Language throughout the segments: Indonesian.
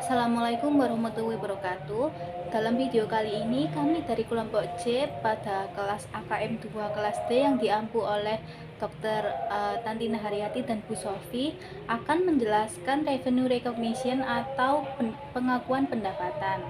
Assalamualaikum warahmatullahi wabarakatuh. Dalam video kali ini kami dari kelompok C pada kelas AKM 2 kelas D yang diampu oleh Dr. Tantina Haryati dan Bu Sofi akan menjelaskan revenue recognition atau pengakuan pendapatan.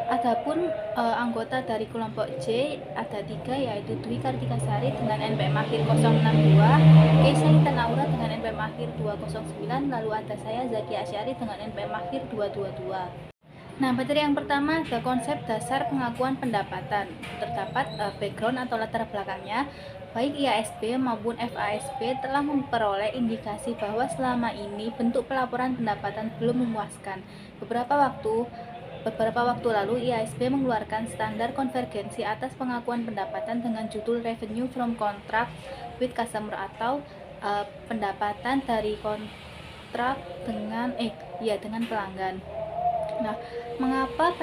Adapun anggota dari kelompok C ada 3, yaitu Dwi Kartikasari dengan NPM akhir 062, Keisha Tanaura dengan NPM akhir 209, lalu ada saya Zaki Asyari dengan NPM akhir 222. Nah, materi yang pertama ada konsep dasar pengakuan pendapatan. Terdapat background atau latar belakangnya. Baik IASB maupun FASB telah memperoleh indikasi bahwa selama ini bentuk pelaporan pendapatan belum memuaskan. Beberapa waktu lalu, IASB mengeluarkan standar konvergensi atas pengakuan pendapatan dengan judul Revenue from Contract with Customer atau pendapatan dari kontrak dengan pelanggan. Nah, mengapa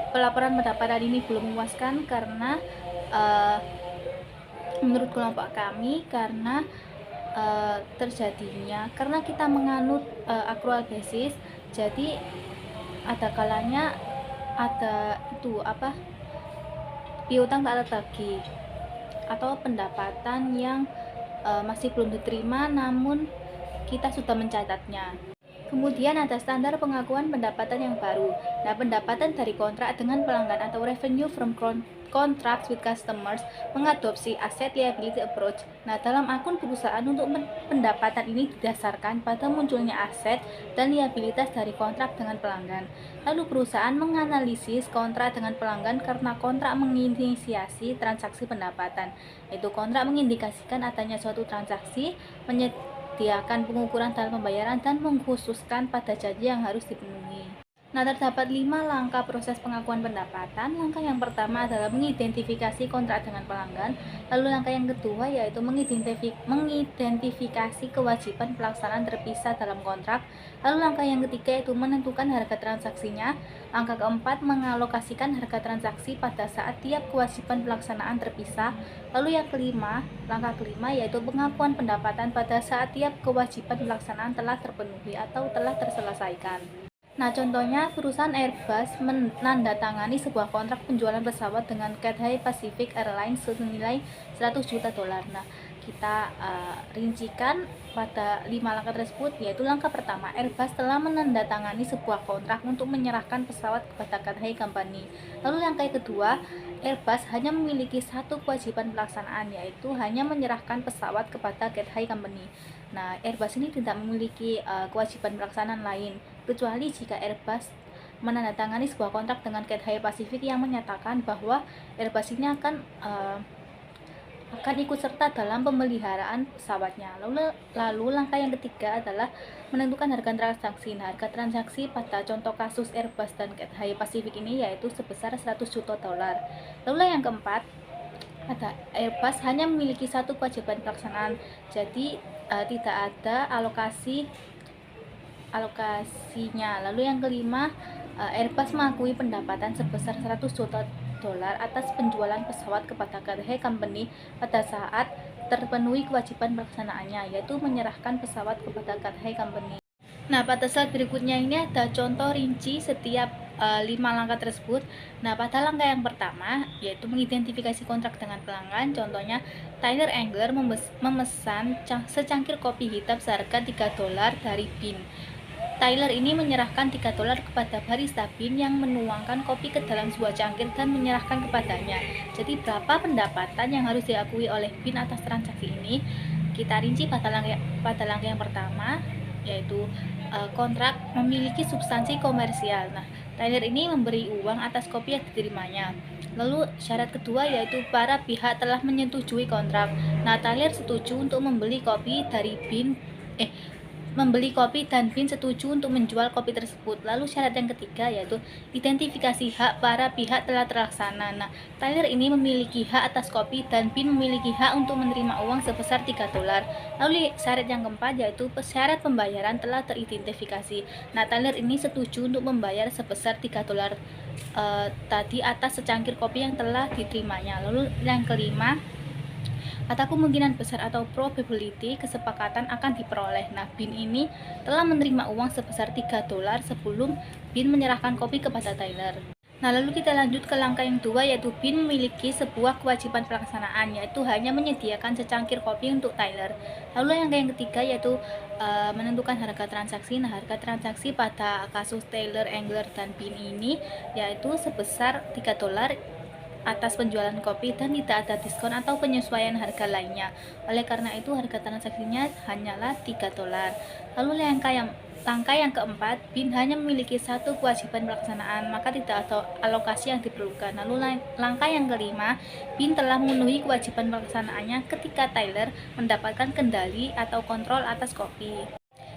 pelaporan pendapatan ini belum memuaskan? Karena menurut kelompok kami karena karena kita menganut accrual basis, jadi ada kalanya ada piutang tak tertagih atau pendapatan yang masih belum diterima namun kita sudah mencatatnya. Kemudian ada standar pengakuan pendapatan yang baru. Nah, pendapatan dari kontrak dengan pelanggan atau revenue from contracts with customers mengadopsi asset liability approach. Nah, dalam akun perusahaan untuk pendapatan ini didasarkan pada munculnya aset dan liabilitas dari kontrak dengan pelanggan. Lalu perusahaan menganalisis kontrak dengan pelanggan karena kontrak menginisiasi transaksi pendapatan. Itu kontrak mengindikasikan adanya suatu transaksi, menyediakan pengukuran dalam pembayaran, dan mengkhususkan pada janji yang harus dipenuhi. Nah, terdapat 5 langkah proses pengakuan pendapatan. Langkah yang pertama adalah mengidentifikasi kontrak dengan pelanggan. Lalu langkah yang kedua yaitu mengidentifikasi kewajiban pelaksanaan terpisah dalam kontrak. Lalu langkah yang ketiga yaitu menentukan harga transaksinya. Langkah keempat mengalokasikan harga transaksi pada saat tiap kewajiban pelaksanaan terpisah. Lalu langkah kelima yaitu pengakuan pendapatan pada saat tiap kewajiban pelaksanaan telah terpenuhi atau telah terselesaikan. Nah, contohnya perusahaan Airbus menandatangani sebuah kontrak penjualan pesawat dengan Cathay Pacific Airlines senilai 100 juta dolar. Nah, kita rincikan pada 5 langkah tersebut, yaitu langkah pertama, Airbus telah menandatangani sebuah kontrak untuk menyerahkan pesawat kepada Cathay Company. Lalu langkah kedua, Airbus hanya memiliki satu kewajiban pelaksanaan, yaitu hanya menyerahkan pesawat kepada Cathay Company. Nah, Airbus ini tidak memiliki kewajiban pelaksanaan lain, kecuali jika Airbus menandatangani sebuah kontrak dengan Cathay Pacific yang menyatakan bahwa Airbus ini akan ikut serta dalam pemeliharaan pesawatnya. Lalu langkah yang ketiga adalah menentukan harga transaksi. Nah, harga transaksi pada contoh kasus Airbus dan Cathay Pacific ini yaitu sebesar 100 juta dolar. Lalu yang keempat, ada Airbus hanya memiliki satu kewajiban pelaksanaan, jadi tidak ada alokasinya. Lalu yang kelima, Airbus mengakui pendapatan sebesar 100 juta dolar atas penjualan pesawat kepada Cathay Company pada saat terpenuhi kewajiban pelaksanaannya, yaitu menyerahkan pesawat kepada Cathay Company. Nah, pada slide berikutnya ini ada contoh rinci setiap 5 langkah tersebut. Nah, pada langkah yang pertama yaitu mengidentifikasi kontrak dengan pelanggan. Contohnya, Tyler Angler memesan secangkir kopi hitam seharga 3 dolar dari Bean. Tyler ini menyerahkan 3 dolar kepada barista Bean yang menuangkan kopi ke dalam sebuah cangkir dan menyerahkan kepadanya. Jadi berapa pendapatan yang harus diakui oleh Bean atas transaksi ini? Kita rinci pada langkah yang pertama, yaitu kontrak memiliki substansi komersial. Nah, Tyler ini memberi uang atas kopi yang diterimanya. Lalu syarat kedua yaitu para pihak telah menyetujui kontrak. Nah, Tyler setuju untuk membeli kopi dan Bean setuju untuk menjual kopi tersebut. Lalu syarat yang ketiga yaitu identifikasi hak para pihak telah terlaksana. Nah, Tyler ini memiliki hak atas kopi dan Bean memiliki hak untuk menerima uang sebesar 3 dolar. Lalu syarat yang keempat yaitu syarat pembayaran telah teridentifikasi. Nah, Tyler ini setuju untuk membayar sebesar 3 dolar tadi atas secangkir kopi yang telah diterimanya. Lalu yang kelima, atau kemungkinan besar atau probability kesepakatan akan diperoleh. Nah, Bin ini telah menerima uang sebesar $3 sebelum Bin menyerahkan kopi kepada Tyler. Nah, lalu kita lanjut ke langkah yang kedua, yaitu Bin memiliki sebuah kewajiban pelaksanaan, yaitu hanya menyediakan secangkir kopi untuk Tyler. Lalu langkah yang ketiga yaitu menentukan harga transaksi. Nah, harga transaksi pada kasus Tyler, Engler, dan Bin ini yaitu sebesar $3 atas penjualan kopi dan tidak ada diskon atau penyesuaian harga lainnya. Oleh karena itu, harga transaksinya hanyalah $3. Lalu langkah yang keempat, Bin hanya memiliki satu kewajiban pelaksanaan, maka tidak ada alokasi yang diperlukan. Lalu langkah yang kelima, Bin telah memenuhi kewajiban pelaksanaannya ketika Tyler mendapatkan kendali atau kontrol atas kopi.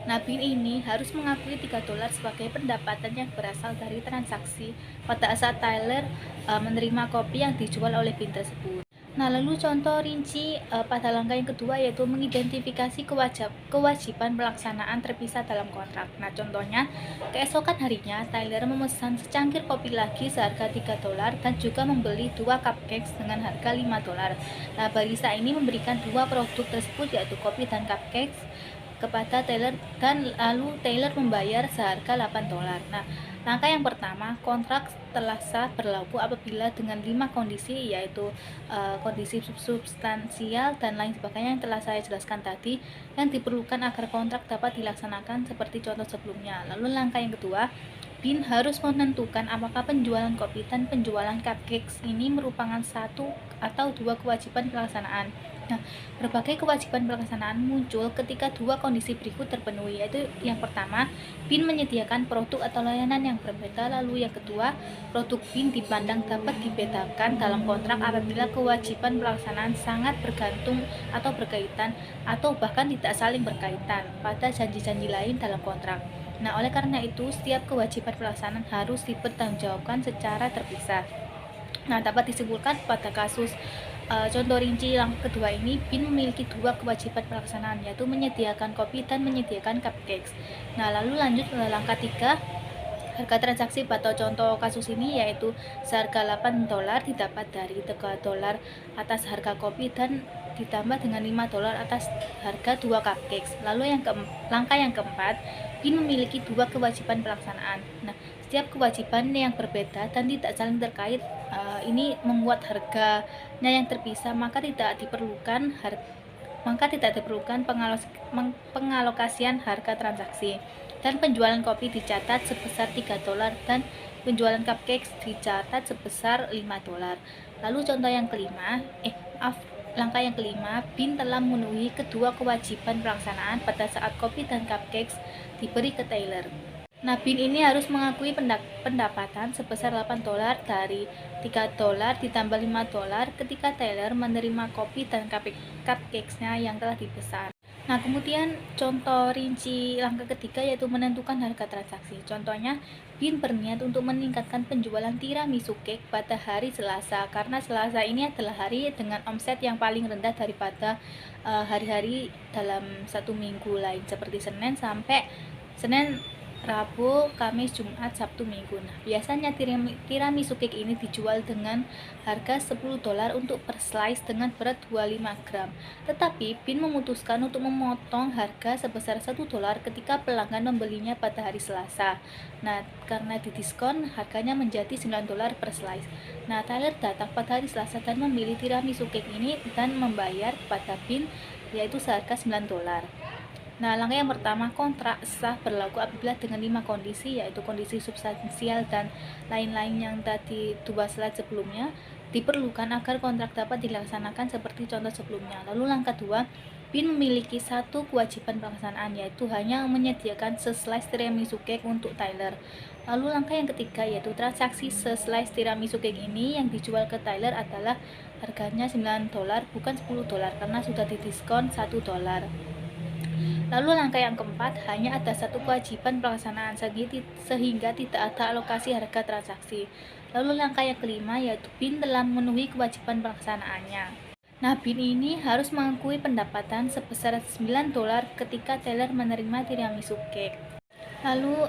Nah, Bin ini harus mengakui $3 sebagai pendapatan yang berasal dari transaksi pada saat Tyler menerima kopi yang dijual oleh Bin tersebut. Nah, lalu contoh rinci pada langkah yang kedua yaitu mengidentifikasi kewajiban pelaksanaan terpisah dalam kontrak. Nah, contohnya, keesokan harinya Tyler memesan secangkir kopi lagi seharga $3 dan juga membeli 2 cupcakes dengan harga $5. Nah, barista ini memberikan dua produk tersebut yaitu kopi dan cupcakes kepada Taylor dan lalu Taylor membayar seharga $8. Nah, langkah yang pertama, kontrak telah sah berlaku apabila dengan 5 kondisi yaitu kondisi substansial dan lain sebagainya yang telah saya jelaskan tadi yang diperlukan agar kontrak dapat dilaksanakan seperti contoh sebelumnya. Lalu langkah yang kedua, Bin harus menentukan apakah penjualan kopi dan penjualan cupcakes ini merupakan satu atau dua kewajiban pelaksanaan. Nah, berbagai kewajiban pelaksanaan muncul ketika dua kondisi berikut terpenuhi, yaitu yang pertama, Bin menyediakan produk atau layanan yang berbeda, lalu yang kedua, produk Bin dipandang dapat dibedakan dalam kontrak apabila kewajiban pelaksanaan sangat bergantung atau berkaitan atau bahkan tidak saling berkaitan pada janji-janji lain dalam kontrak. Nah, oleh karena itu, setiap kewajiban pelaksanaan harus dipertanggungjawabkan secara terpisah. Nah, dapat disimpulkan pada kasus contoh rinci yang kedua ini, Bin memiliki dua kewajiban pelaksanaan, yaitu menyediakan kopi dan menyediakan cupcakes. Nah, lalu lanjut ke langkah 3, harga transaksi pada contoh kasus ini yaitu seharga $8 didapat dari $3 atas harga kopi dan ditambah dengan $5 atas harga 2 cupcakes. Lalu langkah yang keempat, Bin memiliki dua kewajiban pelaksanaan. Nah, setiap kewajiban yang berbeda dan tidak saling terkait ini membuat harganya yang terpisah, maka tidak diperlukan pengalokasian harga transaksi, dan penjualan kopi dicatat sebesar $3 dan penjualan cupcakes dicatat sebesar $5. Lalu contoh yang kelima, langkah yang kelima, Bin telah memenuhi kedua kewajiban pelaksanaan pada saat kopi dan cupcakes diberi ke Taylor. Nah, Bin ini harus mengakui pendapatan sebesar $8 dari $3 ditambah $5 ketika Taylor menerima kopi dan cupcakes-nya yang telah dipesan. Nah, kemudian contoh rinci langkah ketiga yaitu menentukan harga transaksi. Contohnya, Bin berniat untuk meningkatkan penjualan tiramisu cake pada hari Selasa karena Selasa ini adalah hari dengan omset yang paling rendah daripada hari-hari dalam satu minggu lain seperti Senin, Rabu, Kamis, Jumat, Sabtu, Minggu. Nah, biasanya tiramisu cake ini dijual dengan harga $10 untuk per slice dengan berat 25 gram. Tetapi Bin memutuskan untuk memotong harga sebesar $1 ketika pelanggan membelinya pada hari Selasa. Nah, karena didiskon, harganya menjadi $9 per slice. Nah, Tyler datang pada hari Selasa dan memilih tiramisu cake ini dan membayar kepada Bin yaitu seharga $9. Nah, langkah yang pertama, kontrak sah berlaku apabila dengan 5 kondisi, yaitu kondisi substansial dan lain-lain yang tadi dua slide sebelumnya diperlukan agar kontrak dapat dilaksanakan seperti contoh sebelumnya. Lalu langkah 2, Bin memiliki satu kewajiban pelaksanaan, yaitu hanya menyediakan seslice tiramisu cake untuk Tyler. Lalu langkah yang ketiga yaitu transaksi seslice tiramisu cake ini yang dijual ke Tyler adalah harganya $9 bukan $10 karena sudah didiskon $1. Lalu langkah yang keempat, hanya ada satu kewajiban pelaksanaan sehingga tidak ada alokasi harga transaksi. Lalu langkah yang kelima yaitu Bin telah memenuhi kewajiban pelaksanaannya. Nah, Bin ini harus mengakui pendapatan sebesar $9 ketika Taylor menerima tiramisu cake. Lalu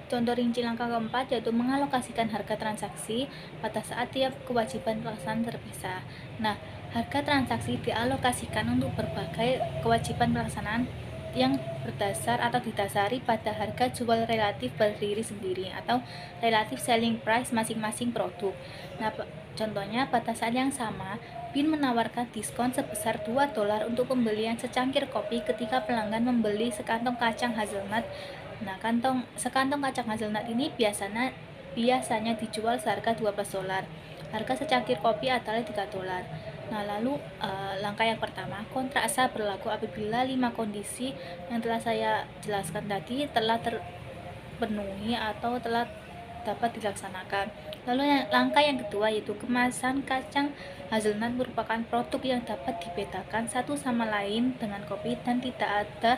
contoh rinci langkah keempat yaitu mengalokasikan harga transaksi pada saat tiap kewajiban pelaksanaan terpisah. Nah, Harga transaksi dialokasikan untuk berbagai kewajiban pelaksanaan yang berdasar atau didasari pada harga jual relatif berdiri sendiri atau relative selling price masing-masing produk. Nah, contohnya pada saat yang sama, BIN menawarkan diskon sebesar $2 untuk pembelian secangkir kopi ketika pelanggan membeli sekantong kacang hazelnut. Nah, sekantong kacang hazelnut ini biasanya dijual seharga $12. Harga secangkir kopi adalah $3. Nah, lalu langkah yang pertama, kontrak sah berlaku apabila 5 kondisi yang telah saya jelaskan tadi telah terpenuhi atau telah dapat dilaksanakan. Lalu langkah yang kedua yaitu kemasan kacang hazelnut merupakan produk yang dapat dibedakan satu sama lain dengan kopi dan tidak ada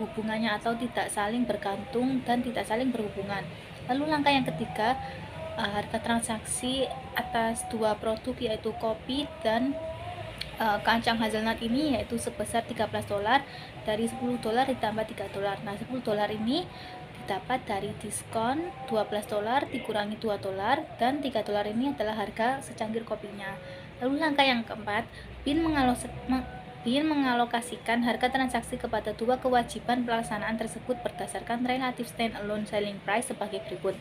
hubungannya atau tidak saling bergantung dan tidak saling berhubungan. Lalu langkah yang ketiga, harga transaksi atas dua produk yaitu kopi dan kacang hazelnut ini yaitu sebesar $13. Dari $10 ditambah $3. Nah, $10 ini didapat dari diskon $12 dikurangi $2 dan $3 ini adalah harga secangkir kopinya. Lalu langkah yang keempat, BIN mengalokasikan harga transaksi kepada dua kewajiban pelaksanaan tersebut berdasarkan relative standalone selling price sebagai berikut.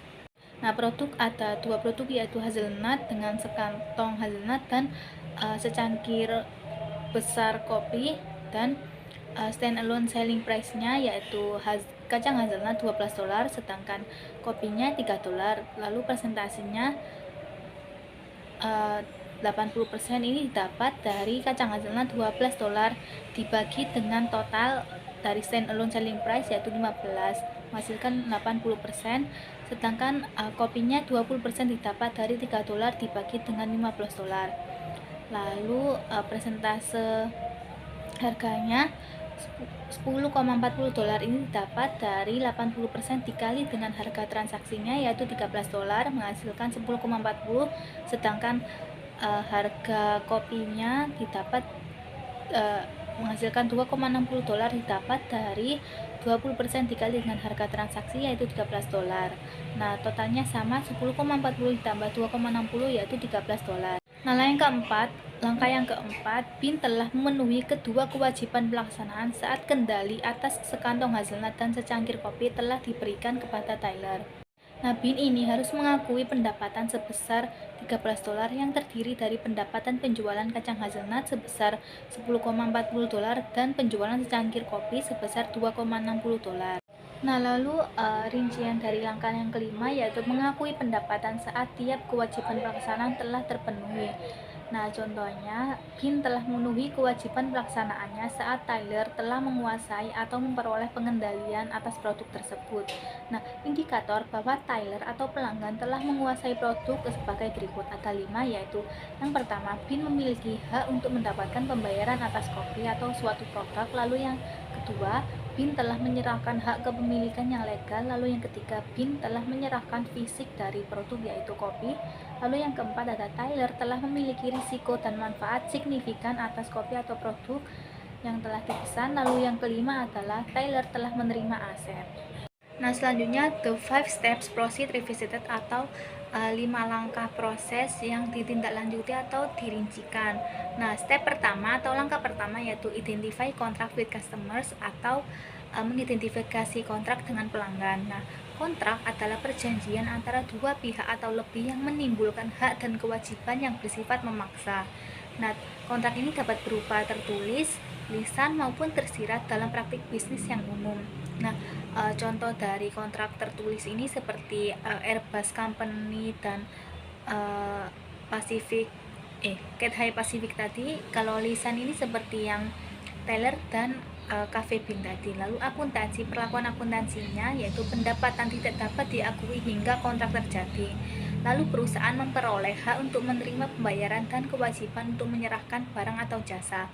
Nah, ada dua produk yaitu hazelnut dengan sekantong hazelnut dan secangkir besar kopi, dan standalone selling price-nya yaitu kacang hazelnut $12 sedangkan kopinya $3. Lalu presentasinya 80% ini didapat dari kacang hazelnut $12 dibagi dengan total dari standalone selling price yaitu 15 menghasilkan 80%, sedangkan kopinya 20% didapat dari $3 dibagi dengan $15. Lalu presentase harganya $10,40 ini didapat dari 80% dikali dengan harga transaksinya yaitu $13 menghasilkan 10,40, sedangkan harga kopinya didapat menghasilkan $2,60 didapat dari 20% dikali dengan harga transaksi yaitu $13. Nah, totalnya sama 10,40 ditambah 2,60 yaitu $13. Nah, langkah yang keempat, BIN telah memenuhi kedua kewajiban pelaksanaan saat kendali atas sekantong hazelnut dan secangkir kopi telah diberikan kepada Tyler. Nah, BIN ini harus mengakui pendapatan sebesar $13 yang terdiri dari pendapatan penjualan kacang hazelnut sebesar $10,40 dan penjualan secangkir kopi sebesar $2,60. Nah, lalu rincian dari langkah yang kelima yaitu mengakui pendapatan saat tiap kewajiban pelaksanaan telah terpenuhi. Nah, contohnya, BIN telah memenuhi kewajiban pelaksanaannya saat Tyler telah menguasai atau memperoleh pengendalian atas produk tersebut. Nah, indikator bahwa Tyler atau pelanggan telah menguasai produk sebagai berikut. Ada 5, yaitu yang pertama, BIN memiliki hak untuk mendapatkan pembayaran atas kopi atau suatu produk. Lalu yang kedua, BIN telah menyerahkan hak kepemilikan yang legal. Lalu yang ketiga, BIN telah menyerahkan fisik dari produk yaitu kopi. Lalu yang keempat ada Tyler telah memiliki risiko dan manfaat signifikan atas kopi atau produk yang telah dipesan. Lalu yang kelima adalah Tyler telah menerima aset. Nah, selanjutnya the 5 steps proceed revisited atau 5 langkah proses yang ditindaklanjuti atau dirincikan. Nah, langkah pertama yaitu identify contract with customers atau mengidentifikasi kontrak dengan pelanggan. Nah, kontrak adalah perjanjian antara dua pihak atau lebih yang menimbulkan hak dan kewajiban yang bersifat memaksa. Nah, kontrak ini dapat berupa tertulis, lisan maupun tersirat dalam praktik bisnis yang umum. Nah, contoh dari kontrak tertulis ini seperti Airbus Company dan Cathay Pacific tadi. Kalau lisan ini seperti yang Tyler dan Cafe Bean tadi. Lalu akuntansi, perlakuan akuntansinya yaitu pendapatan tidak dapat diakui hingga kontrak terjadi. Lalu perusahaan memperoleh hak untuk menerima pembayaran dan kewajiban untuk menyerahkan barang atau jasa.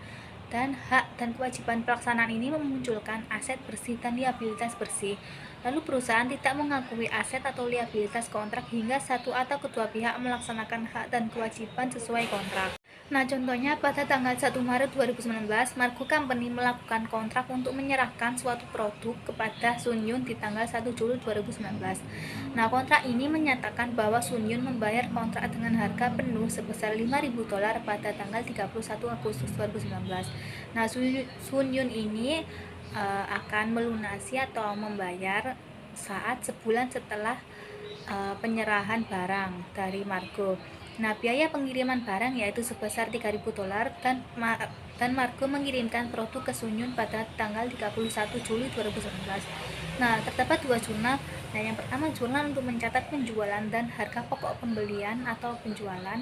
Dan hak dan kewajiban pelaksanaan ini memunculkan aset bersih dan liabilitas bersih. Lalu perusahaan tidak mengakui aset atau liabilitas kontrak hingga satu atau kedua pihak melaksanakan hak dan kewajiban sesuai kontrak. Nah, contohnya pada tanggal 1 Maret 2019, Margo Company melakukan kontrak untuk menyerahkan suatu produk kepada Sun Yun di tanggal 1 Juli 2019. Nah, kontrak ini menyatakan bahwa Sun Yun membayar kontrak dengan harga penuh sebesar $5.000 pada tanggal 31 Agustus 2019. Nah, Sun Yun ini akan melunasi atau membayar saat sebulan setelah penyerahan barang dari Margo. Nah, biaya pengiriman barang yaitu sebesar $3.000 dan Margo mengirimkan produk ke Sun Yun pada tanggal 31 Juli 2019. Nah, terdapat dua jurnal. Nah, yang pertama jurnal untuk mencatat penjualan dan harga pokok pembelian atau penjualan.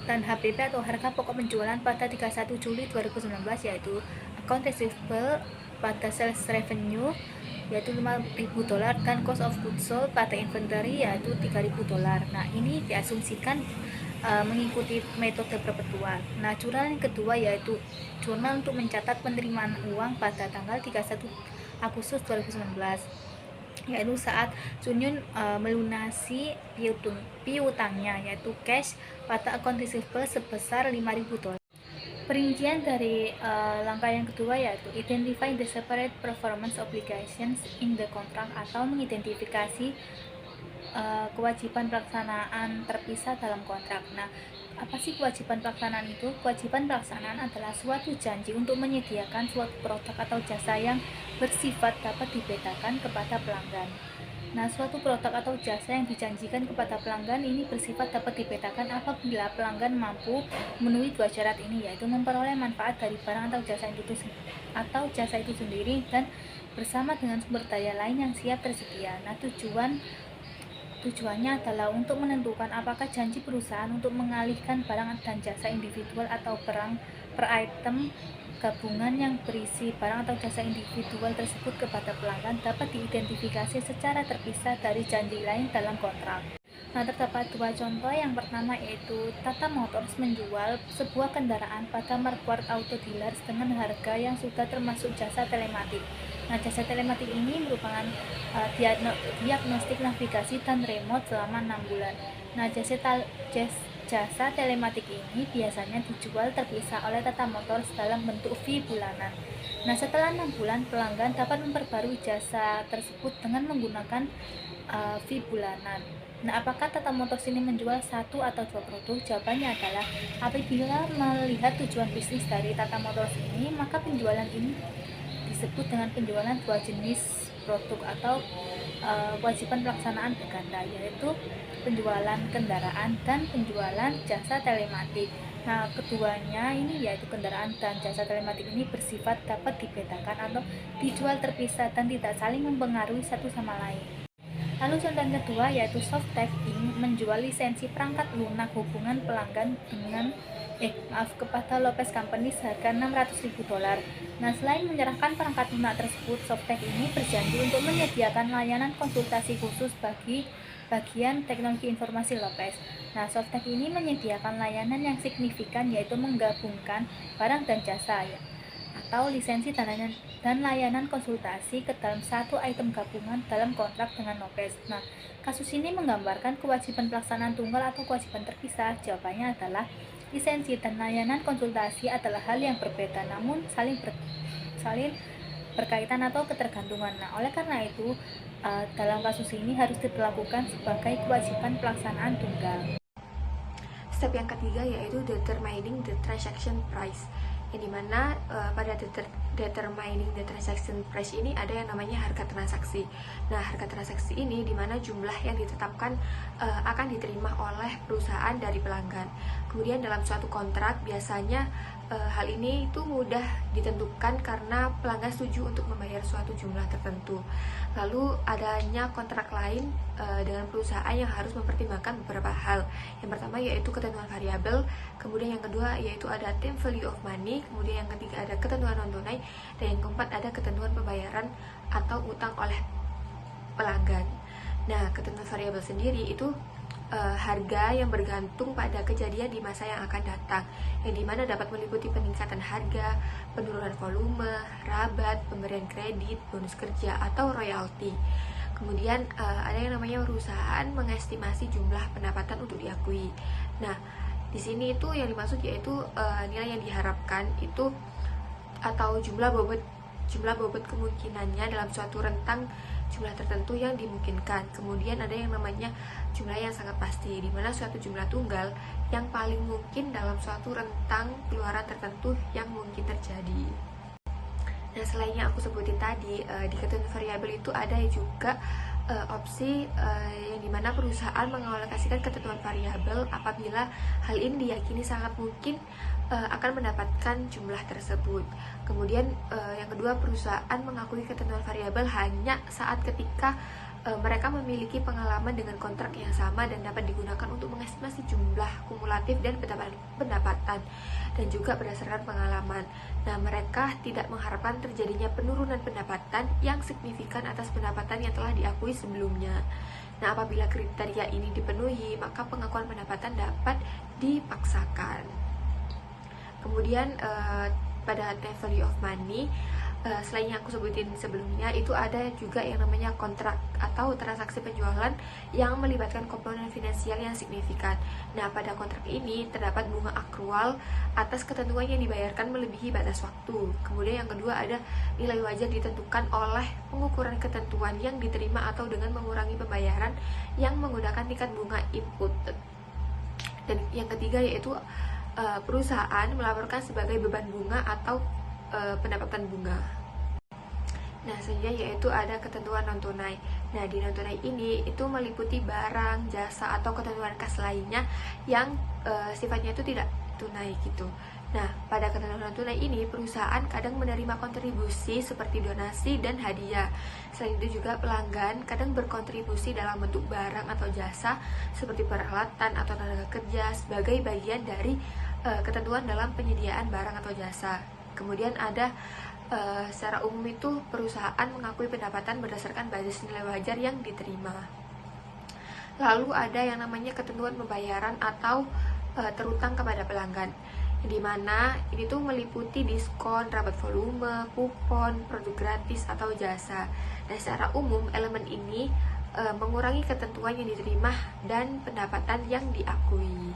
Dan HPP atau harga pokok penjualan pada 31 Juli 2019 yaitu account receivable pada sales revenue yaitu $5.000 dan cost of goods sold pada inventory yaitu $3.000. Nah, ini diasumsikan mengikuti metode perpetual. Nah, jurnal yang kedua yaitu jurnal untuk mencatat penerimaan uang pada tanggal 31 Agustus 2019 yaitu saat Sun Yun melunasi piutangnya yaitu cash pada account receivable sebesar $5.000. Perincian dari langkah yang kedua yaitu identify the separate performance obligations in the contract atau mengidentifikasi kewajiban pelaksanaan terpisah dalam kontrak. Nah, apa sih kewajiban pelaksanaan itu? Kewajiban pelaksanaan adalah suatu janji untuk menyediakan suatu produk atau jasa yang bersifat dapat dibedakan kepada pelanggan. Nah, suatu produk atau jasa yang dijanjikan kepada pelanggan ini bersifat dapat dibedakan apabila pelanggan mampu memenuhi dua syarat ini, yaitu memperoleh manfaat dari barang atau jasa itu sendiri dan bersama dengan sumber daya lain yang siap tersedia. Nah, tujuannya adalah untuk menentukan apakah janji perusahaan untuk mengalihkan barang dan jasa individual atau per item gabungan yang berisi barang atau jasa individual tersebut kepada pelanggan dapat diidentifikasi secara terpisah dari janji lain dalam kontrak. Nah, terdapat dua contoh. Yang pertama yaitu Tata Motors menjual sebuah kendaraan pada Marquardt Auto Dealers dengan harga yang sudah termasuk jasa telematik. Nah, jasa telematik ini merupakan diagnostik navigasi dan remote selama 6 bulan. Nah, jasa telematik ini biasanya dijual terpisah oleh Tata Motors dalam bentuk fee bulanan. Nah, setelah 6 bulan, pelanggan dapat memperbarui jasa tersebut dengan menggunakan fee bulanan. Nah, apakah Tata Motors ini menjual satu atau dua produk? Jawabannya adalah apabila melihat tujuan bisnis dari Tata Motors ini, maka penjualan ini disebut dengan penjualan dua jenis produk atau kewajiban pelaksanaan berganda, yaitu penjualan kendaraan dan penjualan jasa telematik. Nah, keduanya ini yaitu kendaraan dan jasa telematik ini bersifat dapat dibedakan atau dijual terpisah dan tidak saling mempengaruhi satu sama lain. Lalu contoh yang kedua yaitu Softtek Inc. menjual lisensi perangkat lunak hubungan pelanggan kepada Lopez Company seharga $600.000. Nah, selain menyerahkan perangkat lunak tersebut, Softtek ini berjanji untuk menyediakan layanan konsultasi khusus bagi bagian teknologi informasi Lopez. Nah, Softtek ini menyediakan layanan yang signifikan yaitu menggabungkan barang dan jasa atau lisensi dan layanan konsultasi ke dalam satu item gabungan dalam kontrak dengan Lopez. Nah, kasus ini menggambarkan kewajiban pelaksanaan tunggal atau kewajiban terpisah. Jawabannya adalah lisensi dan layanan konsultasi adalah hal yang berbeda namun saling berkaitan atau ketergantungan. Nah, oleh karena itu dalam kasus ini harus diperlakukan sebagai kewajiban pelaksanaan tunggal. Step yang ketiga yaitu determining the transaction price, yang dimana pada determining the transaction price ini ada yang namanya harga transaksi. Nah, harga transaksi ini dimana jumlah yang ditetapkan akan diterima oleh perusahaan dari pelanggan. Kemudian dalam suatu kontrak biasanya hal ini itu mudah ditentukan karena pelanggan setuju untuk membayar suatu jumlah tertentu. Lalu adanya kontrak lain dengan perusahaan yang harus mempertimbangkan beberapa hal. Yang pertama yaitu ketentuan variabel, kemudian yang kedua yaitu ada time value of money, kemudian yang ketiga ada ketentuan non tunai, dan yang keempat ada ketentuan pembayaran atau utang oleh pelanggan. Nah, ketentuan variabel sendiri itu harga yang bergantung pada kejadian di masa yang akan datang, yang dimana dapat meliputi peningkatan harga, penurunan volume, rabat, pemberian kredit, bonus kerja, atau royalti. Kemudian ada yang namanya perusahaan mengestimasi jumlah pendapatan untuk diakui. Nah, Di sini itu yang dimaksud yaitu nilai yang diharapkan itu atau jumlah bobot kemungkinannya dalam suatu rentang jumlah tertentu yang dimungkinkan. Kemudian ada yang namanya jumlah yang sangat pasti, di mana suatu jumlah tunggal yang paling mungkin dalam suatu rentang keluaran tertentu yang mungkin terjadi. Nah, selain yang aku sebutin tadi, di ketentuan variabel itu ada juga opsi yang dimana perusahaan mengalokasikan ketentuan variabel apabila hal ini diyakini sangat mungkin akan mendapatkan jumlah tersebut. Kemudian yang kedua, perusahaan mengakui ketentuan variabel hanya saat ketika mereka memiliki pengalaman dengan kontrak yang sama dan dapat digunakan untuk mengestimasi jumlah kumulatif dan pendapatan dan juga berdasarkan pengalaman. Nah, mereka tidak mengharapkan terjadinya penurunan pendapatan yang signifikan atas pendapatan yang telah diakui sebelumnya. Nah, apabila kriteria ini dipenuhi, maka pengakuan pendapatan dapat dipaksakan. Kemudian pada value of money, selain yang aku sebutin sebelumnya, itu ada juga yang namanya kontrak atau transaksi penjualan yang melibatkan komponen finansial yang signifikan. Nah, pada kontrak ini terdapat bunga akrual atas ketentuan yang dibayarkan melebihi batas waktu. Kemudian yang kedua ada nilai wajar ditentukan oleh pengukuran ketentuan yang diterima atau dengan mengurangi pembayaran yang menggunakan tingkat bunga input. Dan yang ketiga yaitu perusahaan melaporkan sebagai beban bunga atau pendapatan bunga. Nah, selanjutnya yaitu ada ketentuan non tunai. Nah, di non tunai ini itu meliputi barang, jasa atau ketentuan kas lainnya yang sifatnya itu tidak tunai gitu. Nah, pada ketentuan non tunai ini perusahaan kadang menerima kontribusi seperti donasi dan hadiah. Selain itu juga pelanggan kadang berkontribusi dalam bentuk barang atau jasa seperti peralatan atau tenaga kerja sebagai bagian dari ketentuan dalam penyediaan barang atau jasa. Kemudian ada secara umum itu perusahaan mengakui pendapatan berdasarkan basis nilai wajar yang diterima. Lalu ada yang namanya ketentuan pembayaran atau terutang kepada pelanggan, di mana ini tuh meliputi diskon, rabat volume, kupon, produk gratis atau jasa. Dan secara umum elemen ini mengurangi ketentuan yang diterima dan pendapatan yang diakui.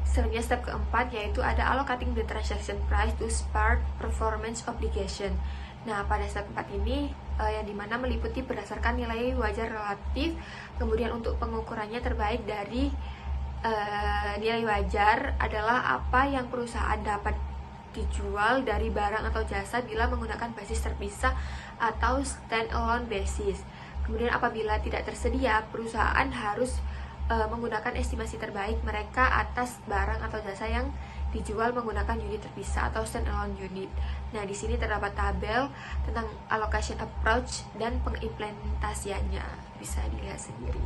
Selanjutnya step keempat yaitu ada allocating the transaction price to smart performance obligation. Nah, pada step 4 ini yang dimana meliputi berdasarkan nilai wajar relatif. Kemudian untuk pengukurannya terbaik dari nilai wajar adalah apa yang perusahaan dapat dijual dari barang atau jasa bila menggunakan basis terpisah atau stand-alone basis. Kemudian apabila tidak tersedia, perusahaan harus menggunakan estimasi terbaik mereka atas barang atau jasa yang dijual menggunakan unit terpisah atau stand-alone unit. Nah, di sini terdapat tabel tentang allocation approach dan pengimplementasiannya, bisa dilihat sendiri.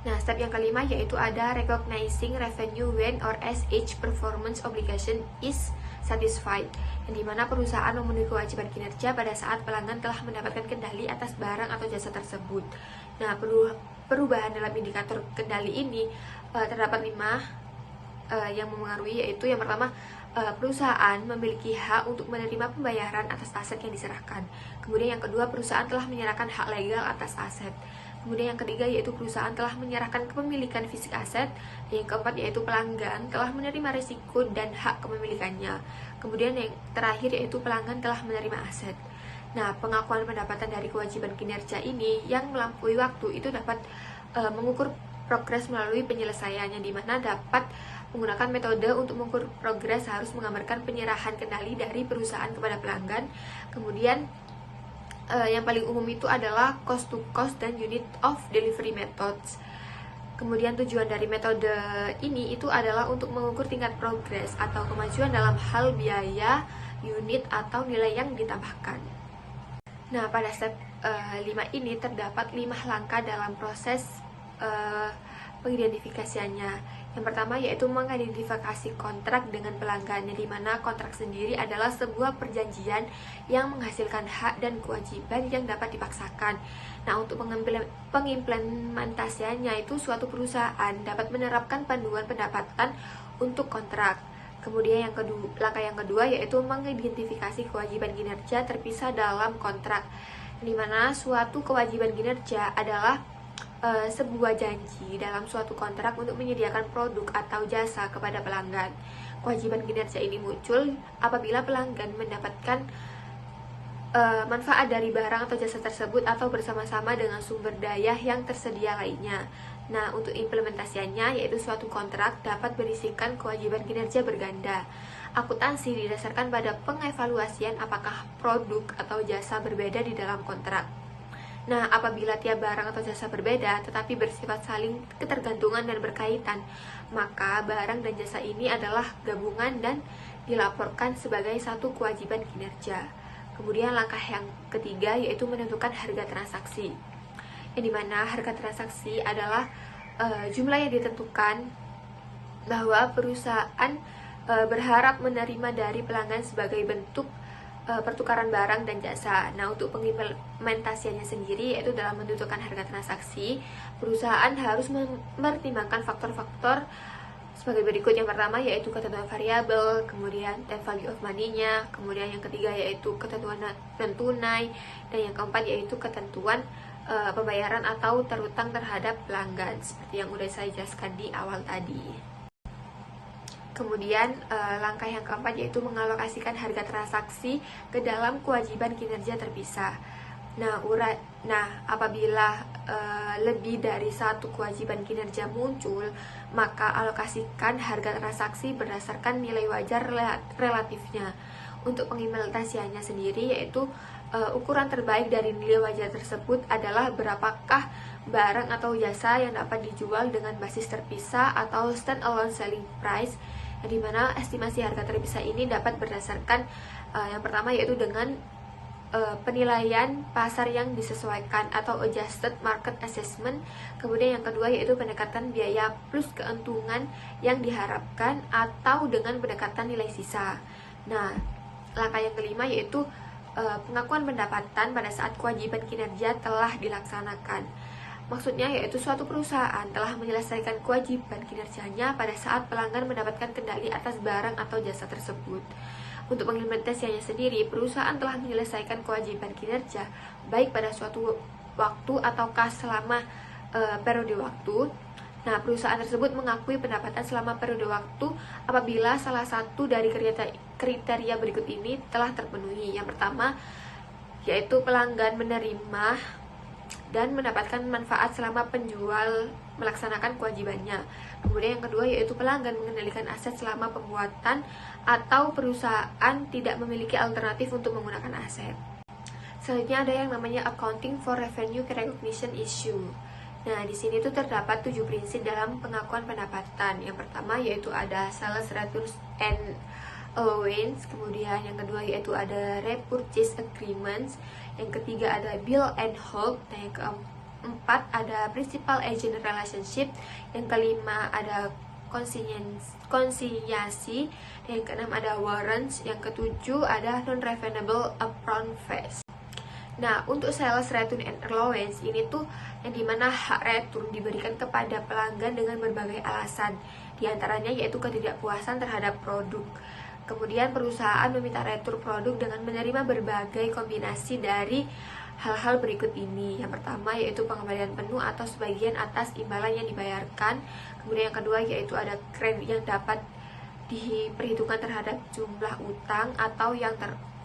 Nah, step yang kelima yaitu ada recognizing revenue when or as each performance obligation is satisfied, yang dimana perusahaan memenuhi kewajiban kinerja pada saat pelanggan telah mendapatkan kendali atas barang atau jasa tersebut. Nah, perubahan dalam indikator kendali ini terdapat 5 yang memengaruhi, yaitu yang pertama, perusahaan memiliki hak untuk menerima pembayaran atas aset yang diserahkan. Kemudian yang kedua, perusahaan telah menyerahkan hak legal atas aset. Kemudian yang ketiga yaitu perusahaan telah menyerahkan kepemilikan fisik aset. Yang keempat yaitu pelanggan telah menerima risiko dan hak kepemilikannya. Kemudian yang terakhir yaitu pelanggan telah menerima aset. Nah, pengakuan pendapatan dari kewajiban kinerja ini yang melampaui waktu itu dapat mengukur progres melalui penyelesaiannya, di mana dapat menggunakan metode untuk mengukur progres harus menggambarkan penyerahan kendali dari perusahaan kepada pelanggan. Kemudian yang paling umum itu adalah cost to cost dan unit of delivery methods. Kemudian tujuan dari metode ini itu adalah untuk mengukur tingkat progres atau kemajuan dalam hal biaya, unit atau nilai yang ditambahkan. Nah, pada step 5 ini terdapat 5 langkah dalam proses pengidentifikasiannya. Yang pertama yaitu mengidentifikasi kontrak dengan pelanggan, di mana kontrak sendiri adalah sebuah perjanjian yang menghasilkan hak dan kewajiban yang dapat dipaksakan. Nah, untuk pengimplementasiannya itu suatu perusahaan dapat menerapkan panduan pendapatan untuk kontrak. Kemudian langkah yang kedua yaitu mengidentifikasi kewajiban kinerja terpisah dalam kontrak, di mana suatu kewajiban kinerja adalah sebuah janji dalam suatu kontrak untuk menyediakan produk atau jasa kepada pelanggan. Kewajiban kinerja ini muncul apabila pelanggan mendapatkan manfaat dari barang atau jasa tersebut atau bersama-sama dengan sumber daya yang tersedia lainnya. Nah, untuk implementasiannya, yaitu suatu kontrak dapat berisikan kewajiban kinerja berganda. Akuntansi didasarkan pada pengevaluasian apakah produk atau jasa berbeda di dalam kontrak. Nah, apabila tiap barang atau jasa berbeda tetapi bersifat saling ketergantungan dan berkaitan, maka barang dan jasa ini adalah gabungan dan dilaporkan sebagai satu kewajiban kinerja. Kemudian langkah yang ketiga yaitu menentukan harga transaksi, yang dimana harga transaksi adalah jumlah yang ditentukan bahwa perusahaan berharap menerima dari pelanggan sebagai bentuk pertukaran barang dan jasa. Nah, untuk pengimplementasiannya sendiri yaitu dalam menentukan harga transaksi, perusahaan harus mempertimbangkan faktor-faktor sebagai berikut. Yang pertama yaitu ketentuan variabel, kemudian time value of money-nya, kemudian yang ketiga yaitu ketentuan non tunai, dan yang keempat yaitu ketentuan pembayaran atau terutang terhadap pelanggan seperti yang udah saya jelaskan di awal tadi. Kemudian langkah yang keempat yaitu mengalokasikan harga transaksi ke dalam kewajiban kinerja terpisah. Nah, apabila lebih dari satu kewajiban kinerja muncul, maka alokasikan harga transaksi berdasarkan nilai wajar relatifnya. Untuk pengimplementasiannya sendiri yaitu ukuran terbaik dari nilai wajar tersebut adalah berapakah barang atau jasa yang dapat dijual dengan basis terpisah atau stand-alone selling price, yang dimana estimasi harga terpisah ini dapat berdasarkan yang pertama yaitu dengan penilaian pasar yang disesuaikan atau adjusted market assessment. Kemudian yang kedua yaitu pendekatan biaya plus keuntungan yang diharapkan atau dengan pendekatan nilai sisa. Nah, langkah yang kelima yaitu pengakuan pendapatan pada saat kewajiban kinerja telah dilaksanakan. Maksudnya yaitu suatu perusahaan telah menyelesaikan kewajiban kinerjanya pada saat pelanggan mendapatkan kendali atas barang atau jasa tersebut. Untuk pengimplementasiannya sendiri, perusahaan telah menyelesaikan kewajiban kinerja baik pada suatu waktu ataukah selama periode waktu. Nah, perusahaan tersebut mengakui pendapatan selama periode waktu apabila salah satu dari kriteria berikut ini telah terpenuhi. Yang pertama yaitu pelanggan menerima dan mendapatkan manfaat selama penjual melaksanakan kewajibannya. Kemudian yang kedua yaitu pelanggan mengendalikan aset selama pembuatan atau perusahaan tidak memiliki alternatif untuk menggunakan aset. Selanjutnya ada yang namanya accounting for revenue recognition issue. Nah, di sini tuh terdapat 7 prinsip dalam pengakuan pendapatan. Yang pertama yaitu ada sales returns and allowance, kemudian yang kedua yaitu ada repurchase agreements, yang ketiga ada bill and hold, dan yang keempat ada principal agent relationship, yang kelima ada konsinyasi, dan yang keenam ada warrants, yang ketujuh ada non-refundable upfront fees. Nah, untuk sales return and allowance ini tuh yang dimana hak return diberikan kepada pelanggan dengan berbagai alasan, diantaranya yaitu ketidakpuasan terhadap produk. Kemudian perusahaan meminta retur produk dengan menerima berbagai kombinasi dari hal-hal berikut ini. Yang pertama yaitu pengembalian penuh atau sebagian atas imbalan yang dibayarkan. Kemudian yang kedua yaitu ada kredit yang dapat diperhitungkan terhadap jumlah utang atau yang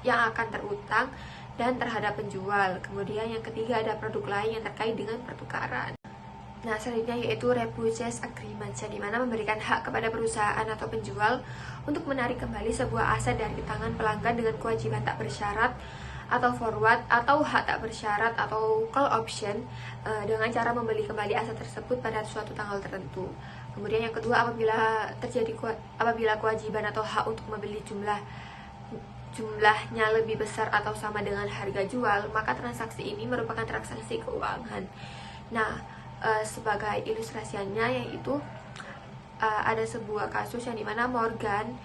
akan terutang dan terhadap penjual. Kemudian yang ketiga ada produk lain yang terkait dengan pertukaran. Nah, selanjutnya yaitu repurchase agreement, yang dimana memberikan hak kepada perusahaan atau penjual untuk menarik kembali sebuah aset dari tangan pelanggan dengan kewajiban tak bersyarat atau forward atau hak tak bersyarat atau call option dengan cara membeli kembali aset tersebut pada suatu tanggal tertentu. Kemudian yang kedua apabila kewajiban atau hak untuk membeli jumlahnya lebih besar atau sama dengan harga jual, maka transaksi ini merupakan transaksi keuangan. Nah, sebagai ilustrasinya yaitu ada sebuah kasus yang dimana Morgan,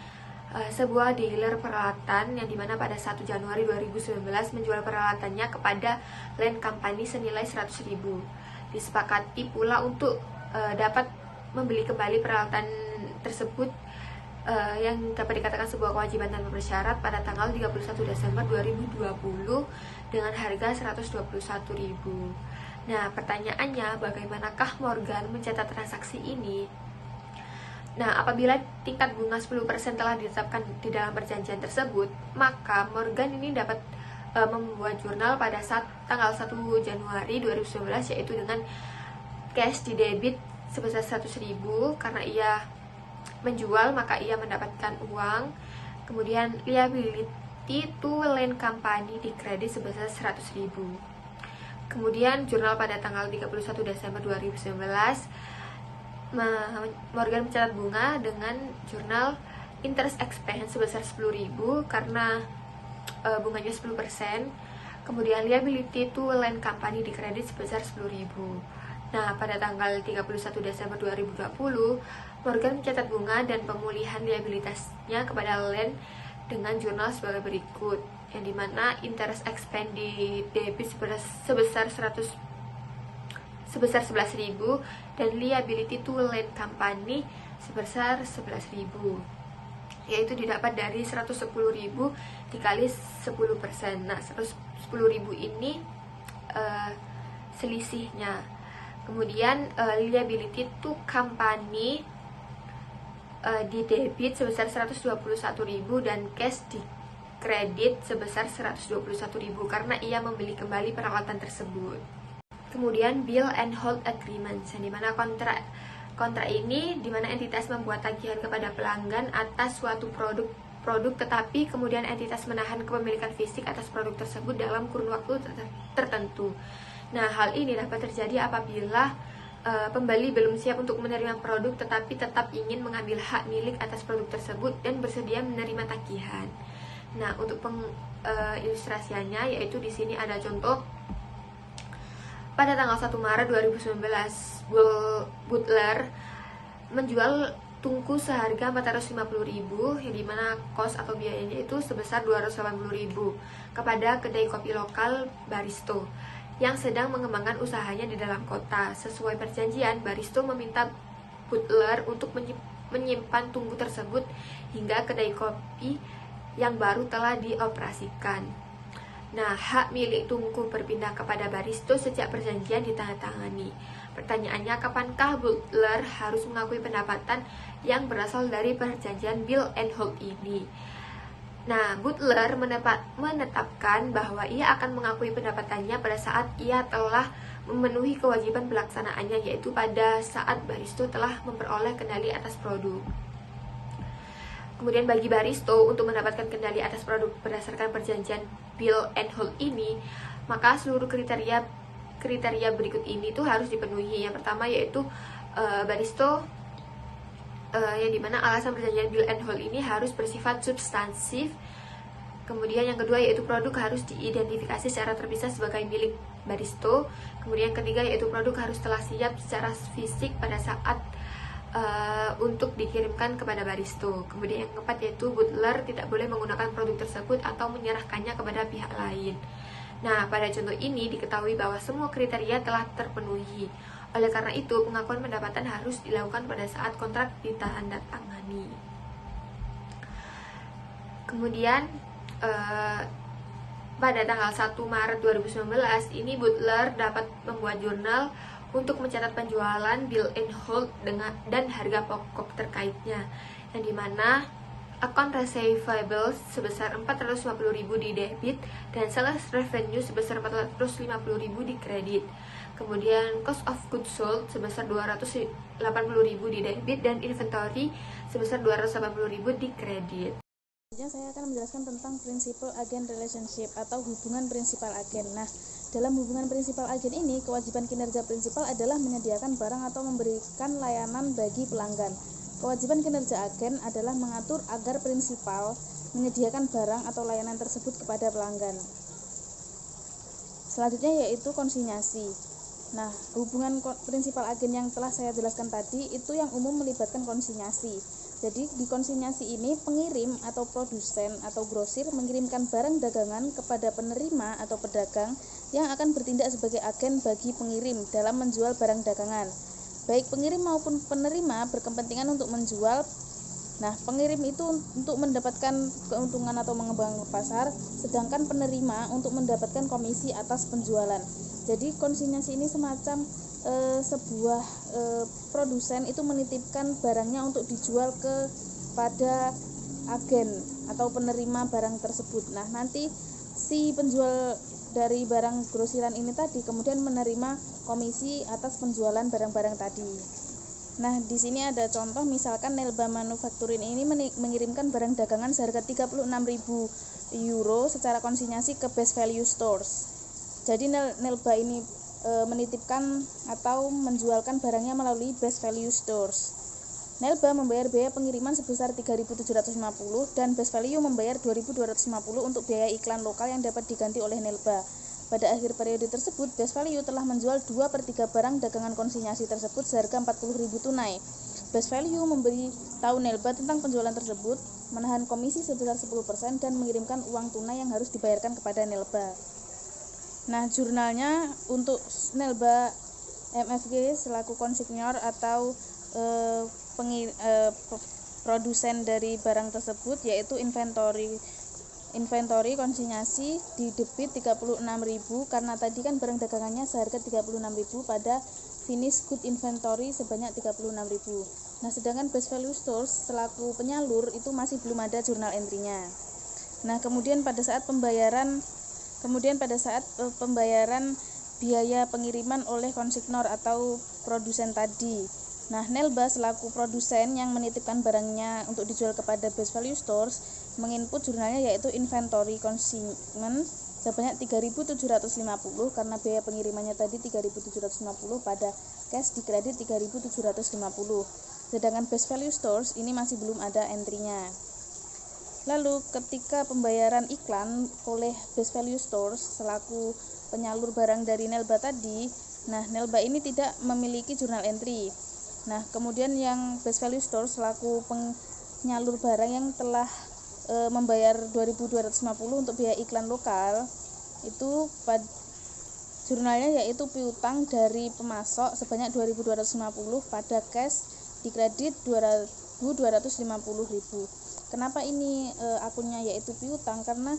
sebuah dealer peralatan yang dimana pada 1 Januari 2019 menjual peralatannya kepada Land Company senilai 100.000. Disepakati pula untuk dapat membeli kembali peralatan tersebut yang dapat dikatakan sebuah kewajiban tanpa bersyarat pada tanggal 31 Desember 2020 dengan harga 121.000. Nah, pertanyaannya, bagaimanakah Morgan mencatat transaksi ini? Nah, apabila tingkat bunga 10% telah ditetapkan di dalam perjanjian tersebut, maka Morgan ini dapat membuat jurnal pada saat tanggal 1 Januari 2019, yaitu dengan cash di debit sebesar 100.000 karena ia menjual maka ia mendapatkan uang. Kemudian liability to land company di kredit sebesar 100.000. Kemudian jurnal pada tanggal 31 Desember 2019, Morgan mencatat bunga dengan jurnal interest expense sebesar 10.000 karena bunganya 10%. Kemudian liability to land company di kredit sebesar 10.000. Nah, pada tanggal 31 Desember 2020, Morgan mencatat bunga dan pemulihan liabilitasnya kepada land dengan jurnal sebagai berikut, yang dimana interest expense di debit sebesar 11.000 dan liability to land company sebesar 11.000, yaitu didapat dari 110.000 dikali 10%. Nah, 110.000 ini selisihnya. Kemudian liability to company di debit sebesar 121.000 dan cash di kredit sebesar 121.000 karena ia membeli kembali peralatan tersebut. Kemudian bill and hold agreements, yang dimana kontrak ini dimana entitas membuat tagihan kepada pelanggan atas suatu produk tetapi kemudian entitas menahan kepemilikan fisik atas produk tersebut dalam kurun waktu tertentu. Nah, hal ini dapat terjadi apabila pembeli belum siap untuk menerima produk tetapi tetap ingin mengambil hak milik atas produk tersebut dan bersedia menerima tagihan. Nah, untuk ilustrasinya yaitu di sini ada contoh pada tanggal 1 Maret 2019 Butler menjual tungku seharga 450.000 yang dimana kos atau biayanya itu sebesar 280.000 kepada kedai kopi lokal Baristo yang sedang mengembangkan usahanya di dalam kota. Sesuai perjanjian, Baristo meminta Butler untuk menyimpan tungku tersebut hingga kedai kopi yang baru telah dioperasikan. Nah, hak milik tungku berpindah kepada Baristo sejak perjanjian ditandatangani. Pertanyaannya, kapankah Butler harus mengakui pendapatan yang berasal dari perjanjian bill and hold ini? Nah, Butler menetapkan bahwa ia akan mengakui pendapatannya pada saat ia telah memenuhi kewajiban pelaksanaannya, yaitu pada saat Baristo telah memperoleh kendali atas produk. Kemudian bagi Baristo untuk mendapatkan kendali atas produk berdasarkan perjanjian bill and hold ini, maka seluruh kriteria berikut ini tuh harus dipenuhi. Yang pertama yaitu Baristo yang dimana alasan perjanjian bill and hold ini harus bersifat substansif. Kemudian yang kedua yaitu produk harus diidentifikasi secara terpisah sebagai milik Baristo. Kemudian yang ketiga yaitu produk harus telah siap secara fisik pada saat untuk dikirimkan kepada Baristo. Kemudian yang keempat yaitu Butler tidak boleh menggunakan produk tersebut atau menyerahkannya kepada pihak lain. Nah, pada contoh ini diketahui bahwa semua kriteria telah terpenuhi. Oleh karena itu, pengakuan pendapatan harus dilakukan pada saat kontrak ditandatangani. Kemudian pada tanggal 1 Maret 2019 ini Butler dapat membuat jurnal untuk mencatat penjualan bill and hold dan harga pokok terkaitnya, yang dimana account receivable sebesar 450.000 di debit dan sales revenue sebesar 450.000 di kredit. Kemudian cost of goods sold sebesar 280.000 di debit dan inventory sebesar 280.000 di kredit. Saya akan menjelaskan tentang principal agent relationship atau hubungan prinsipal agen. Nah, dalam hubungan prinsipal agen ini, kewajiban kinerja prinsipal adalah menyediakan barang atau memberikan layanan bagi pelanggan. Kewajiban kinerja agen adalah mengatur agar prinsipal menyediakan barang atau layanan tersebut kepada pelanggan. Selanjutnya yaitu konsinyasi. Nah, hubungan prinsipal agen yang telah saya jelaskan tadi itu yang umum melibatkan konsinyasi. Jadi di konsinyasi ini pengirim atau produsen atau grosir mengirimkan barang dagangan kepada penerima atau pedagang yang akan bertindak sebagai agen bagi pengirim dalam menjual barang dagangan. Baik pengirim maupun penerima berkepentingan untuk menjual Nah, pengirim itu untuk mendapatkan keuntungan atau mengembangkan pasar, sedangkan penerima untuk mendapatkan komisi atas penjualan. Jadi konsinyasi ini semacam sebuah produsen itu menitipkan barangnya untuk dijual kepada agen atau penerima barang tersebut. Nah, nanti si penjual dari barang grosiran ini tadi kemudian menerima komisi atas penjualan barang-barang tadi. Nah, di sini ada contoh, misalkan Nelba Manufacturing ini mengirimkan barang dagangan seharga 36.000 euro secara konsinyasi ke Best Value Stores. Jadi Nelba ini menitipkan atau menjualkan barangnya melalui Best Value Stores. Nelba membayar biaya pengiriman sebesar 3.750 dan Best Value membayar 2.250 untuk biaya iklan lokal yang dapat diganti oleh Nelba. Pada akhir periode tersebut, Best Value telah menjual 2/3 barang dagangan konsinyasi tersebut seharga 40.000 tunai. Best Value memberi tahu Nelba tentang penjualan tersebut, menahan komisi sebesar 10% dan mengirimkan uang tunai yang harus dibayarkan kepada Nelba. Nah, jurnalnya untuk Nelba MFG selaku konsignor atau produsen dari barang tersebut, yaitu inventory konsinyasi di debit 36.000 karena tadi kan barang dagangannya seharga 36.000 pada finish good inventory sebanyak 36.000. Nah, sedangkan Best Value Stores selaku penyalur itu masih belum ada jurnal entry-nya. Nah, kemudian pada saat pembayaran biaya pengiriman oleh konsignor atau produsen tadi. Nah, Nelba selaku produsen yang menitipkan barangnya untuk dijual kepada Best Value Stores menginput jurnalnya yaitu inventory consignment sebanyak 3.750 karena biaya pengirimannya tadi 3.750 pada cash di kredit 3.750. Sedangkan Best Value Stores ini masih belum ada entry-nya. Lalu ketika pembayaran iklan oleh Best Value Stores selaku penyalur barang dari Nelba tadi, nah Nelba ini tidak memiliki jurnal entry. Nah, kemudian yang Best Value Stores selaku penyalur barang yang telah membayar 2.250 untuk biaya iklan lokal itu jurnalnya yaitu piutang dari pemasok sebanyak 2.250 pada cash di kredit 2.250.000. Kenapa ini akunnya yaitu piutang? Karena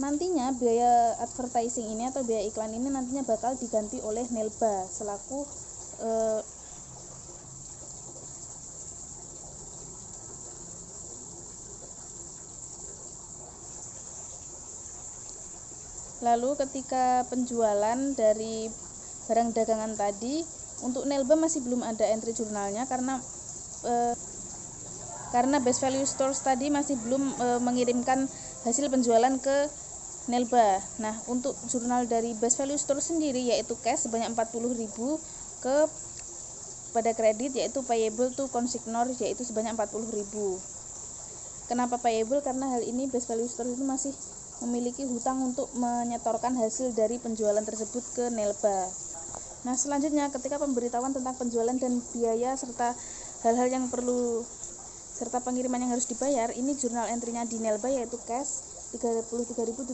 nantinya biaya advertising ini atau biaya iklan ini nantinya bakal diganti oleh Nelba selaku lalu ketika penjualan dari barang dagangan tadi untuk Nelba masih belum ada entry jurnalnya karena Best Value Stores tadi masih belum mengirimkan hasil penjualan ke Nelba. Nah, untuk jurnal dari Best Value Stores sendiri yaitu cash sebanyak 40.000 ke pada kredit yaitu payable to consignor yaitu sebanyak 40.000. Kenapa payable? Karena hal ini Best Value Stores itu masih memiliki hutang untuk menyetorkan hasil dari penjualan tersebut ke Nelba. Nah, selanjutnya ketika pemberitahuan tentang penjualan dan biaya serta hal-hal yang perlu serta pengiriman yang harus dibayar, ini jurnal entry-nya di Nelba yaitu cash 33.750,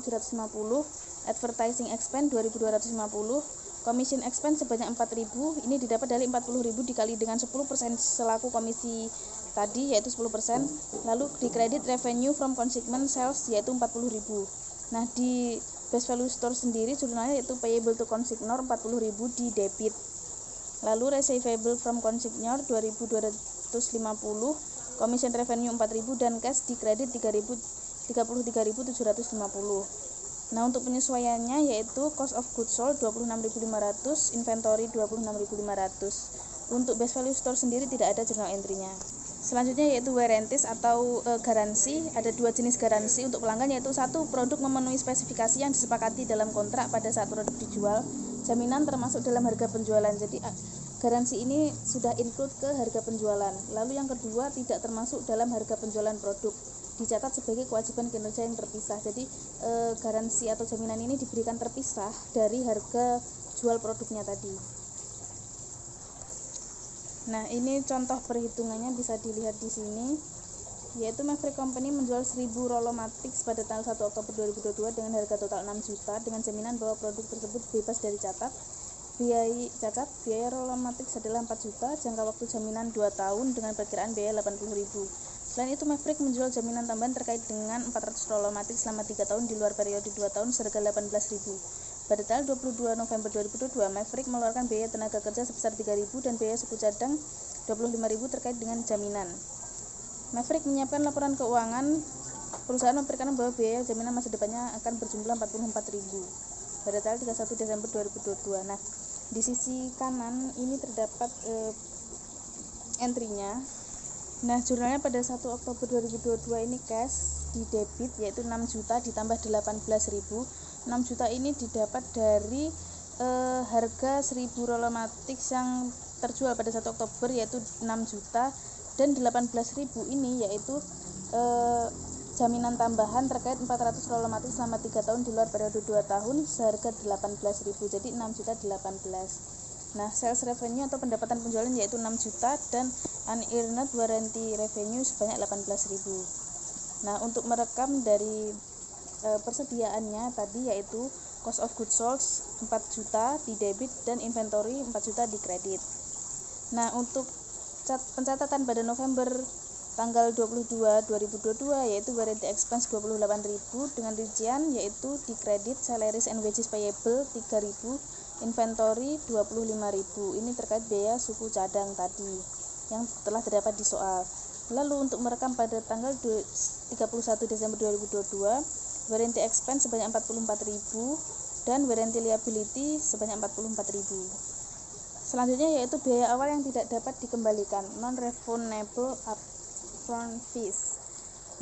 advertising expense 2.250, commission expense sebanyak 4.000, ini didapat dari 40.000 dikali dengan 10% selaku komisi tadi yaitu 10%, lalu di kredit revenue from consignment sales yaitu 40.000. Nah, di Best Value Store sendiri jurnalnya yaitu payable to consignor 40.000 di debit. Lalu receivable from consignor 2.250, commission revenue 4.000 dan cash di kredit 33.750. Nah, untuk penyesuaiannya yaitu cost of goods sold 26.500, inventory 26.500. Untuk Best Value Store sendiri tidak ada jurnal entry-nya. Selanjutnya yaitu warranties atau garansi. Ada dua jenis garansi untuk pelanggan yaitu satu, produk memenuhi spesifikasi yang disepakati dalam kontrak pada saat produk dijual. Jaminan termasuk dalam harga penjualan. Jadi garansi ini sudah include ke harga penjualan. Lalu yang kedua, tidak termasuk dalam harga penjualan produk. Dicatat sebagai kewajiban kinerja yang terpisah. Jadi garansi atau jaminan ini diberikan terpisah dari harga jual produknya tadi. Nah, ini contoh perhitungannya bisa dilihat di sini, yaitu Maverick Company menjual 1.000 Rollomatic pada tanggal 1 Oktober 2022 dengan harga total 6 juta dengan jaminan bahwa produk tersebut bebas dari cacat. Biaya Rollomatic adalah 4 juta, jangka waktu jaminan 2 tahun dengan perkiraan biaya 80.000. Selain itu, Maverick menjual jaminan tambahan terkait dengan 400 rollomatic selama 3 tahun di luar periode 2 tahun seharga 18.000. Pada tanggal 22 November 2022, Maverick mengeluarkan biaya tenaga kerja sebesar 3.000 dan biaya suku cadang 25.000 terkait dengan jaminan. Maverick menyiapkan laporan keuangan. Perusahaan memperkirakan bahwa biaya jaminan masa depannya akan berjumlah 44.000 pada tanggal 31 Desember 2022. Nah, di sisi kanan ini terdapat entry-nya. Nah, jurnalnya pada 1 Oktober 2022 ini cash di debit yaitu 6 juta ditambah 18.000. 6 juta ini didapat dari harga 1000 rollomatic yang terjual pada 1 Oktober yaitu 6 juta, dan 18.000 ini yaitu jaminan tambahan terkait 400 rollomatic selama 3 tahun di luar periode 2 tahun seharga 18.000. Jadi 6 juta 18. Nah, sales revenue atau pendapatan penjualan yaitu 6 juta dan unearned warranty revenue sebanyak 18.000. Nah, untuk merekam dari persediaannya tadi yaitu cost of goods sold 4 juta di debit dan inventory 4 juta di kredit. Nah, untuk pencatatan pada November tanggal 22 2022 yaitu warranty expense 28.000 dengan rincian yaitu di kredit salaries and wages payable 3.000, inventory 25.000. Ini terkait biaya suku cadang tadi yang telah terdapat di soal. Lalu untuk merekam pada tanggal 31 Desember 2022, warranty expense sebanyak 44.000 dan warranty liability sebanyak 44.000. Selanjutnya yaitu biaya awal yang tidak dapat dikembalikan, non-refundable upfront fees.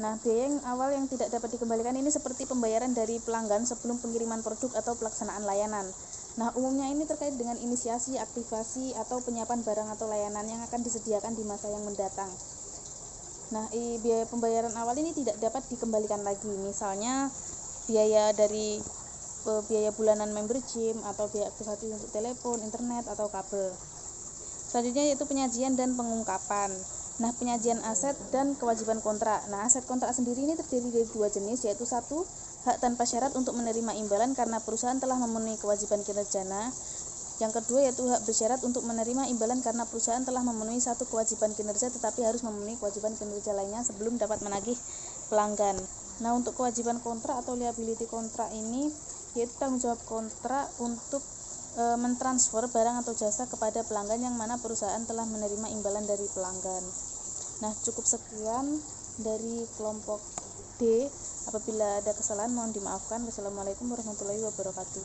Nah, biaya yang awal yang tidak dapat dikembalikan ini seperti pembayaran dari pelanggan sebelum pengiriman produk atau pelaksanaan layanan. Nah, umumnya ini terkait dengan inisiasi, aktivasi, atau penyiapan barang atau layanan yang akan disediakan di masa yang mendatang. Nah, biaya pembayaran awal ini tidak dapat dikembalikan lagi. Misalnya biaya dari biaya bulanan member gym atau biaya aktivasi untuk telepon, internet, atau kabel. Selanjutnya yaitu penyajian dan pengungkapan. Nah, penyajian aset dan kewajiban kontrak. Nah, aset kontrak sendiri ini terdiri dari 2 jenis, yaitu 1, hak tanpa syarat untuk menerima imbalan karena perusahaan telah memenuhi kewajiban kinerja. Yang kedua yaitu hak bersyarat untuk menerima imbalan karena perusahaan telah memenuhi satu kewajiban kinerja tetapi harus memenuhi kewajiban kinerja lainnya sebelum dapat menagih pelanggan. Nah, untuk kewajiban kontrak atau liability kontrak ini yaitu tanggung jawab kontrak untuk mentransfer barang atau jasa kepada pelanggan yang mana perusahaan telah menerima imbalan dari pelanggan. Nah, cukup sekian dari kelompok D. Apabila ada kesalahan mohon dimaafkan. Wassalamualaikum warahmatullahi wabarakatuh.